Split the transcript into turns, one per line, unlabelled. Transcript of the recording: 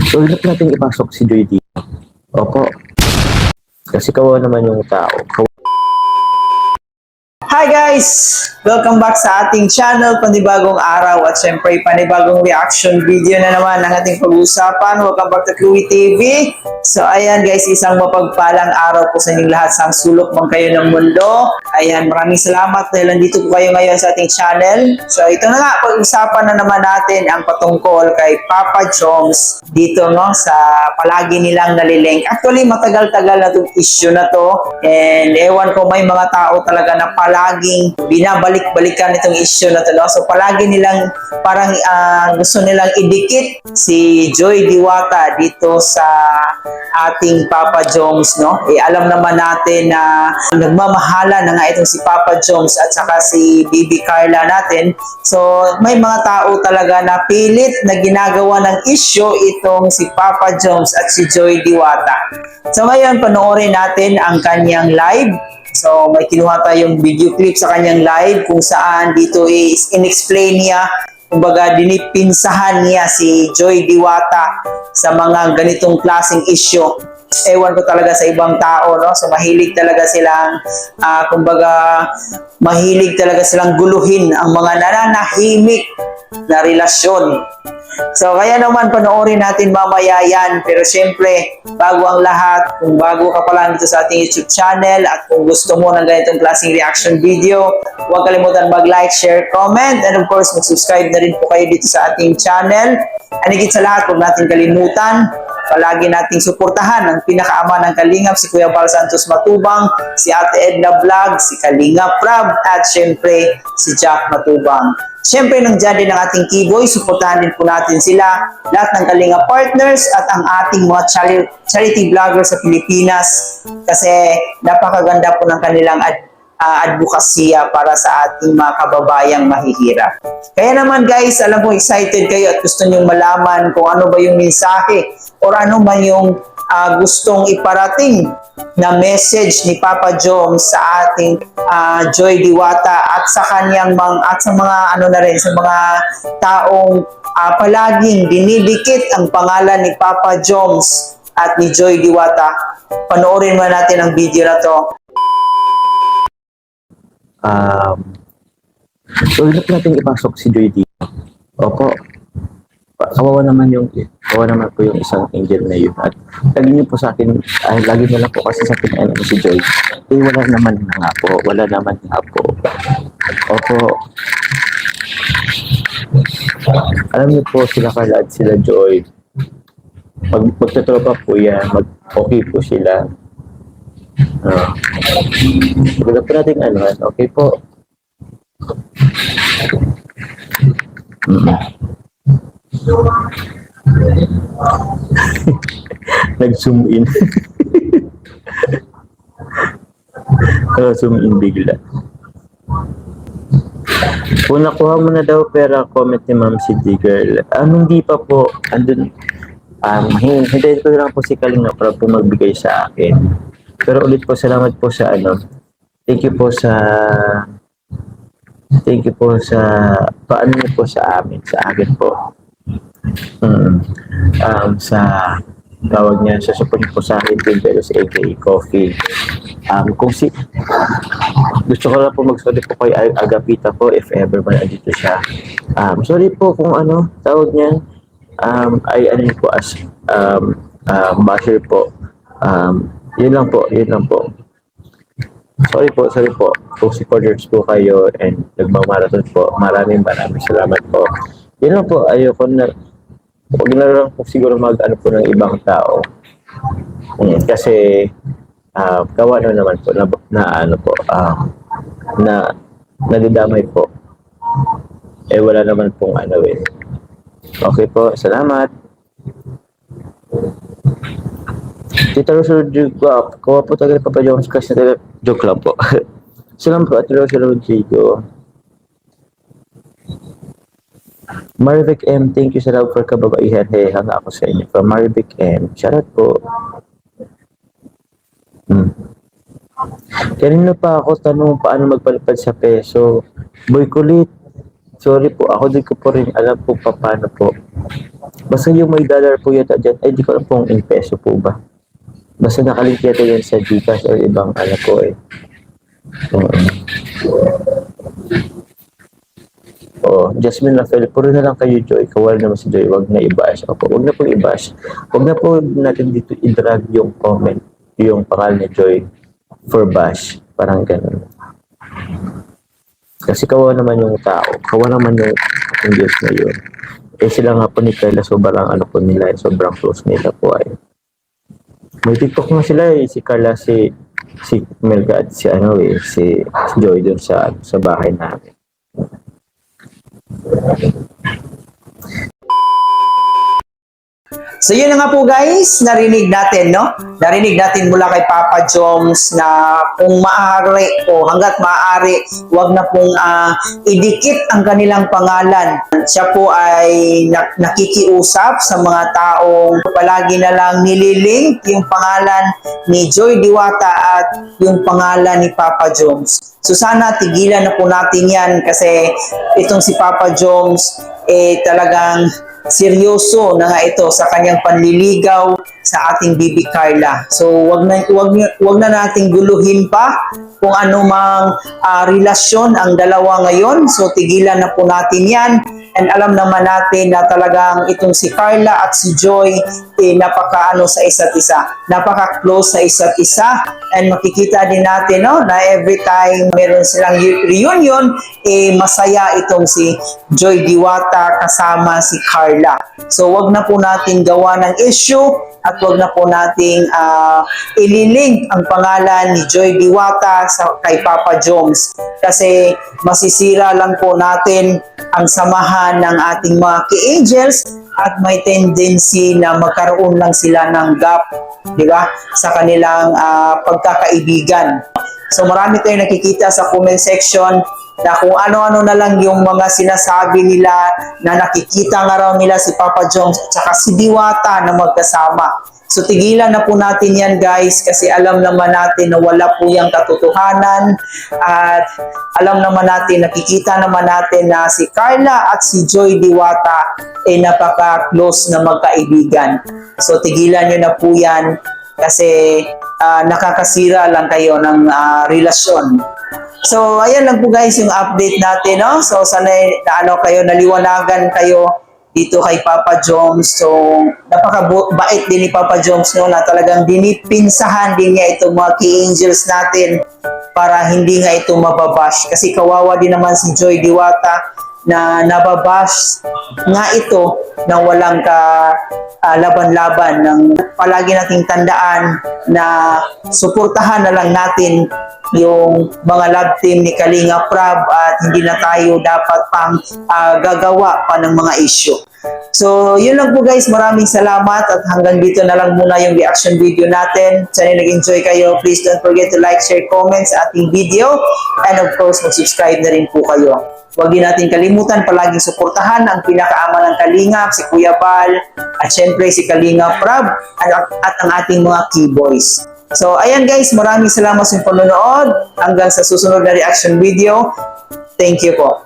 So, hirap natin ipasok si Joy dito. Opo. Kasi kawawa naman yung tao.
Hi guys! Welcome back sa ating channel, panibagong araw at syempre panibagong reaction video na naman ng ating pag-uusapan. Welcome back to Chloe TV. So ayan guys, isang mapagpalang araw po sa inyong lahat sa sulok man kayo ng mundo. Ayan, maraming salamat dahil nandito po kayo ngayon sa ating channel. So ito na nga, pag-usapan na naman natin ang patungkol kay Papa Joms dito no, sa palagi nilang nalilink. Actually, matagal-tagal na itong issue na to and ewan ko, may mga tao talaga na palaging binabalik-balikan itong issue na to. No? So palagi nilang parang gusto nilang idikit si Joy Diwata dito sa ating Papa Joms. No? Alam naman natin na nagmamahala na nga itong si Papa Joms at saka si Bibi Carla natin. So may mga tao talaga na pilit na ginagawa ng issue itong si Papa Joms at si Joy Diwata. So ngayon panoorin natin ang kanyang live. So may kinuha tayong video clip sa kanyang live kung saan dito is in-explain niya, kumbaga dinipinsahan niya si Joy Diwata sa mga ganitong klaseng issue. Ewan ko talaga sa ibang tao, no? So mahilig talaga silang kumbaga mahilig talaga silang guluhin ang mga nananahimik na relasyon. So kaya naman panoorin natin mamaya yan. Pero syempre, bago ang lahat, kung bago ka pa lang dito sa ating YouTube channel at kung gusto mo ng ganitong klaseng reaction video, huwag kalimutan mag-like, share, comment, and of course mag-subscribe na rin po kayo dito sa ating channel. And higit sa lahat, huwag natin kalimutan, palagi nating suportahan ang pinakaama ng Kalingap, si Kuya Bal Santos Matubang, si Ate Edna Vlog, si Kalingap Prab, at syempre si Jack Matubang. Syempre, nandiyan din ang ating Kiboy, suportahan din po natin sila, lahat ng Kalingap partners at ang ating mga charity vloggers sa Pilipinas kasi napakaganda po ng kanilang advokasya para sa ating mga kababayang mahihirap. Kaya naman guys, alam ko excited kayo at gusto nyong malaman kung ano ba yung mensahe o ano man yung gustong iparating na message ni Papa Joms sa ating Joy Diwata at sa kanyang at sa mga ano na rin sa mga taong palaging dinidikit ang pangalan ni Papa Joms at ni Joy Diwata. Panoorin mo natin ang video na to.
So, hirap natin ipasok si Joy dito. Opo. Kawawa naman po yung isang angel na yun. At lagi niyo po sa akin, lagi na lang po kasi sa akin si Joy. Wala naman nga po. Wala naman nga po. Opo. Alam niyo po sila Carla at sila Joy. Pag magtatropa po yan, okay po sila. Wala po natin okay po. Nag-zoom in. Zoom in bigla. Kung nakuha mo na daw pera, comment ni Ma'am Cindy Girl. Hindi pa po. Andun, hintayin ko lang po si Kalinga para po magbigay sa akin. Pero ulit po, salamat po sa thank you po sa paano niyo po sa amin, sa akin po. Sa tawag niya, sa support po sa akin din, pero sa AKA Coffee. Kung gusto ko lang po mag-sorry po kay Agapita po if ever man andito siya. Sorry po kung tawag niya, ay po as basher po. Yun lang po. Sorry po. Kung supporters po kayo and nagmamarathon po, maraming salamat po. Yun lang po, ayoko na, huwag na lang po siguro po ng ibang tao. Kasi, gawa na naman po, na nadidamay po. Wala naman pong Okay po, salamat. Tita Rosario, kawa po talaga Papa Jones kasi joke lang po. Salamat po at Rosario Jigo. Marivic M, thank you sa love for kababaihan. Hey, hanga ako sa inyo. From Marivic M, shoutout po. Kanina pa ako tanong paano magpalipad sa peso. Boy kulit. Sorry po, ako din ko po rin alam po paano po. Basta yung may dollar po yata dyan, ay di ko alam po kung in peso po ba. Basta nakalink yata yan sa Gcash or ibang ano po eh. Jasmine Rafael, puro na lang kayo Joy. Kawal naman si Joy, wag na i-bash. Opo, wag na po i-bash. Wag na po natin dito i-drag yung comment, yung pangalan ni Joy for bash. Parang ganun. Kasi kawawa naman yung tao. Kawawa naman yung Diyos na yun. Eh sila nga po ni Carla, sobrang ano po nila, sobrang close nila po ay. May TikTok nga sila eh, si Carla, si Melga at si ano eh, si Joy dun sa bahay namin.
So yun na nga po guys, narinig natin, no? Narinig natin mula kay Papa Joms na kung maaari o hanggat maaari, wag na pong idikit ang kanilang pangalan. Siya po ay nakikiusap sa mga taong palagi na lang nililink yung pangalan ni Joy Diwata at yung pangalan ni Papa Joms. So sana tigilan na po natin yan kasi itong si Papa Joms talagang seryoso na nga ito sa kanyang panliligaw sa ating Bibi Carla. So wag na nating guluhin pa kung ano mang relasyon ang dalawa ngayon. So tigilan na po natin yan. And alam naman natin na talagang itong si Carla at si Joy napaka-ano sa isa't isa. Napaka-close sa isa't isa. And makikita din natin no, na every time meron silang reunion, masaya itong si Joy Diwata kasama si Carla. So wag na po natin gawa ng issue at wag na po nating ililink ang pangalan ni Joy Diwata kay Papa Joms kasi masisira lang po natin ang samahan ng ating mga K-Angels at may tendency na magkaroon lang sila ng gap, di ba, sa kanilang pagkakaibigan. So marami tayong nakikita sa comment section na kung ano-ano na lang yung mga sinasabi nila na nakikita nga raw nila si Papa Joms at saka si Diwata na magkasama. So tigilan na po natin yan guys kasi alam naman natin na wala po yung katotohanan at alam naman natin, nakikita naman natin na si Carla at si Joy Diwata napaka-close na magkaibigan. So tigilan nyo na po yan kasi nakakasira lang kayo ng relasyon. So ayan lang po guys yung update natin, no? So sana naliwanagan kayo dito kay Papa Joms. So napakabait din ni Papa Joms no, na talagang dinipinsahan din niya itong mga K-Angels natin para hindi nga ito mababash. Kasi kawawa din naman si Joy Diwata na nababash nga ito nang walang laban-laban. Palagi nating tandaan na suportahan na lang natin yung mga love team ni Kalinga Prab at hindi na tayo dapat pang gagawa pa ng mga issue. So yun lang po guys, maraming salamat at hanggang dito na lang muna yung reaction video natin. Sana nag-enjoy kayo, please don't forget to like, share, comment sa ating video and of course mag-subscribe na rin po kayo. Huwag din natin kalimutan palaging suportahan ang pinakaama ng Kalingap, si Kuya Bal at syempre si Kalinga Prab at ang ating mga keyboys. So ayan guys, maraming salamat sa panonood. Hanggang sa susunod na reaction video. Thank you po.